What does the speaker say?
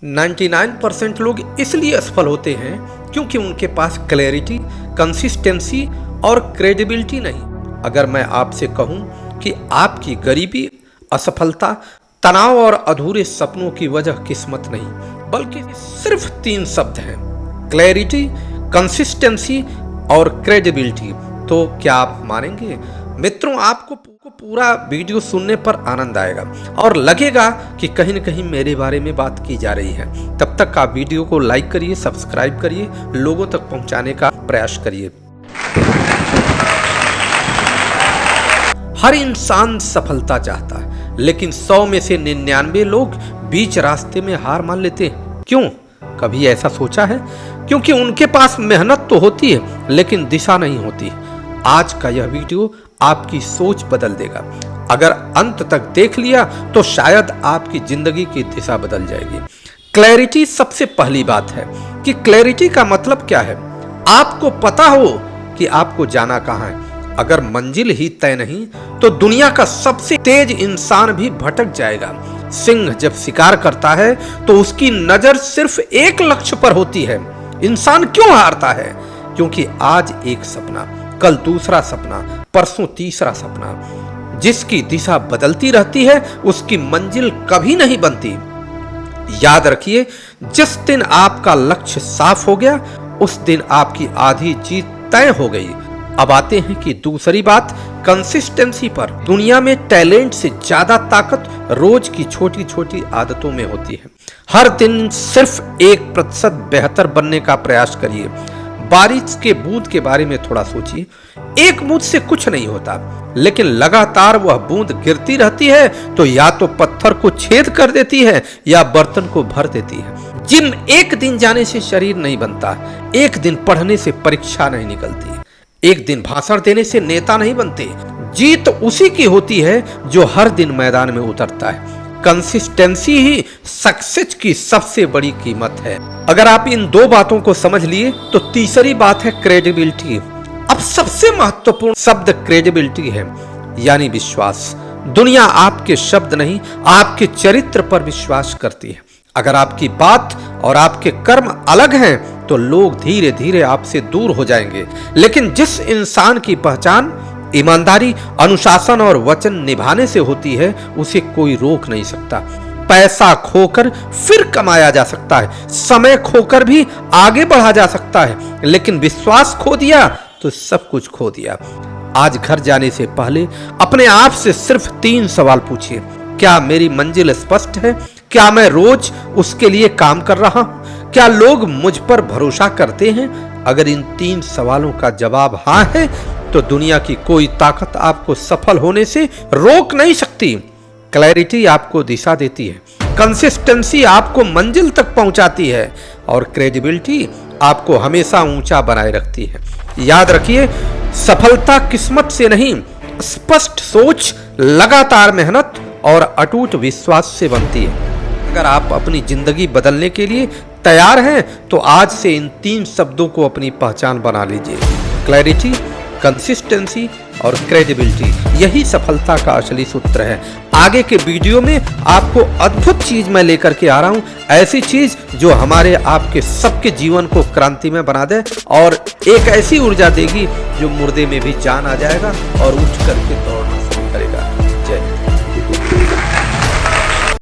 99% लोग इसलिए असफल होते हैं क्योंकि उनके पास क्लैरिटी, कंसिस्टेंसी और क्रेडिबिलिटी नहीं। अगर मैं आपसे कहूं कि आपकी गरीबी, असफलता, तनाव और अधूरे सपनों की वजह किस्मत नहीं बल्कि सिर्फ 3 शब्द हैं, क्लैरिटी, कंसिस्टेंसी और क्रेडिबिलिटी, तो क्या आप मानेंगे? मित्रों, आपको पूरा वीडियो सुनने पर आनंद आएगा और लगेगा कि कहीं न कहीं मेरे बारे में बात की जा रही है। तब तक आप वीडियो को लाइक करिए, सब्सक्राइब करिए, लोगों तक पहुंचाने का प्रयास करिए। हर इंसान सफलता चाहता है, लेकिन 100 में से 99 लोग बीच रास्ते में हार मान लेते हैं। क्यों? कभी ऐसा सोचा है? क्योंकि उनके पास मेहनत तो होती है लेकिन दिशा नहीं होती। आज का यह वीडियो आपकी सोच बदल देगा। अगर अंत तक देख लिया तो शायद आपकी जिंदगी की दिशा बदल जाएगी। क्लैरिटी सबसे पहली बात है कि क्लैरिटी का मतलब क्या है। आपको पता हो कि आपको जाना कहां है। अगर मंजिल ही तय नहीं तो दुनिया का सबसे तेज इंसान भी भटक जाएगा। सिंह जब शिकार करता है तो उसकी नजर सिर्फ एक लक्ष्य पर होती है। इंसान क्यों हारता है? क्योंकि आज एक सपना, कल दूसरा सपना, परसों तीसरा सपना। जिसकी दिशा बदलती रहती है उसकी मंजिल कभी नहीं बनती। याद रखिए, जिस दिन आपका लक्ष्य साफ हो गया उस दिन आपकी आधी जीत तय हो गई। अब आते हैं कि दूसरी बात, कंसिस्टेंसी पर। दुनिया में टैलेंट से ज्यादा ताकत रोज की छोटी छोटी आदतों में होती है। हर दिन सिर्फ 1% बेहतर बनने का प्रयास करिए। बारिश के बूंद के बारे में थोड़ा सोचिए। एक बूंद से कुछ नहीं होता, लेकिन लगातार वह बूंद गिरती रहती है तो या तो पत्थर को छेद कर देती है या बर्तन को भर देती है। जिम एक दिन जाने से शरीर नहीं बनता, एक दिन पढ़ने से परीक्षा नहीं निकलती, एक दिन भाषण देने से नेता नहीं बनते। जीत उसी की होती है जो हर दिन मैदान में उतरता है। कंसिस्टेंसी ही सक्सेस की सबसे बड़ी कीमत है। अगर आप इन 2 बातों को समझ लिए तो तीसरी बात है क्रेडिबिलिटी। अब सबसे महत्वपूर्ण शब्द क्रेडिबिलिटी है, यानी विश्वास। दुनिया आपके शब्द नहीं, आपके चरित्र पर विश्वास करती है। अगर आपकी बात और आपके कर्म अलग हैं तो लोग धीरे धीरे आपसे दूर हो जाएंगे। लेकिन जिस इंसान की पहचान ईमानदारी, अनुशासन और वचन निभाने से होती है उसे कोई रोक नहीं सकता। पैसा खोकर फिर कमाया जा सकता है, समय खोकर भी आगे बढ़ा जा सकता है, लेकिन विश्वास खो दिया तो सब कुछ खो दिया। आज घर जाने से पहले अपने आप से सिर्फ 3 सवाल पूछिए। क्या मेरी मंजिल स्पष्ट है? क्या मैं रोज उसके लिए काम कर रहा हूं? क्या लोग मुझ पर भरोसा करते हैं? अगर इन 3 सवालों का जवाब हां है तो दुनिया की कोई ताकत आपको सफल होने से रोक नहीं सकती। क्लैरिटी आपको दिशा देती है, कंसिस्टेंसी आपको मंजिल तक पहुंचाती है और क्रेडिबिलिटी आपको हमेशा ऊंचा बनाए रखती है। याद रखिए, सफलता किस्मत से नहीं, स्पष्ट सोच, लगातार मेहनत और अटूट विश्वास से बनती है। अगर आप अपनी जिंदगी बदलने के लिए तैयार हैं तो आज से इन 3 शब्दों को अपनी पहचान बना लीजिए। क्लैरिटी, कंसिस्टेंसी और क्रेडिबिलिटी, यही सफलता का असली सूत्र है। आगे के वीडियो में आपको अद्भुत चीज मैं लेकर के आ रहा हूं, ऐसी चीज जो हमारे आपके सबके जीवन को क्रांतिमय बना दे और एक ऐसी ऊर्जा देगी जो मुर्दे में भी जान आ जाएगा और उठ करके दौड़ना शुरू करेगा।